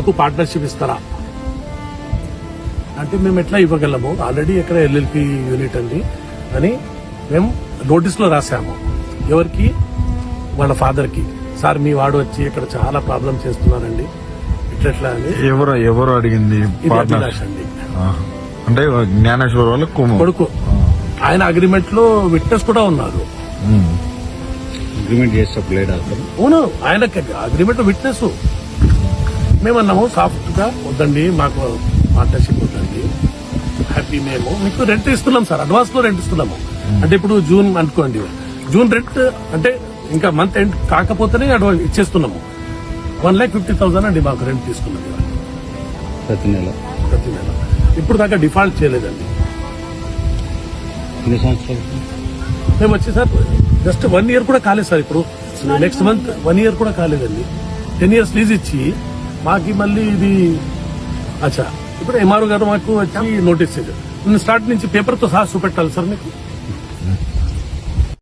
మాకు పార్ట్నర్షిప్ ఇస్తారా అంటే మేము ఎట్లా ఇవ్వగలము, ఆల్రెడీ ఎక్కడ ఎల్ఎల్పి యూనిట్ అండి అని మేము నోటీస్ లో రాసాము. ఎవరికి? వాళ్ళ ఫాదర్ కి. సార్ మీ వాడు వచ్చి ఇక్కడ చాలా ప్రాబ్లం చేస్తున్నారండి ఇట్లా అని. ఎవరు అడిగింది? ఇది అభిలాష్ అండి, అంటే జ్ఞానేశ్వర్ వాళ్ళ కొడుకు. ఆయన అగ్రిమెంట్ లో విట్నెస్ కూడా ఉన్నారు. అగ్రిమెంట్ చేసేటప్పుడు లేడా? అవును, ఆయన అగ్రిమెంట్ విట్నెస్. మేమన్నాము సాఫ్ట్ గా వద్దండి, మాకు పార్ట్నర్షిప్ వద్దండి, హ్యాపీ మేము మీకు రెంట్ ఇస్తున్నాం సార్, అడ్వాన్స్ లో రెంట్ ఇస్తున్నాము. అంటే ఇప్పుడు జూన్ అనుకోండి, జూన్ రెంట్ అంటే ఇంకా మంత్ ఎండ్ కాకపోతేనే అడ్వాన్స్ ఇచ్చేస్తున్నాము. 1,50,000 అండి మాకు రెంట్ తీసుకున్నది ప్రతి నెల. ఇప్పుడు దాకా డిఫాల్ట్ చేయలేదండి. ఎన్ని సంవత్సరాలు మేము వచ్చి సార్ జస్ట్ 1 ఇయర్ కూడా కాలేదు సార్. ఇప్పుడు నెక్స్ట్ మంత్ 1 ఇయర్ కూడా కాలేదండి. 10 years లీజ్ ఇచ్చి మాకి మళ్ళీ ఇది అచ్చా. ఇప్పుడు ఎంఆర్ఓ గారు మాకు వచ్చి నోటీస్ ఇచ్చారు. స్టార్ట్ నుంచి పేపర్ తో సహా చూపెట్టాలి సార్ మీకు.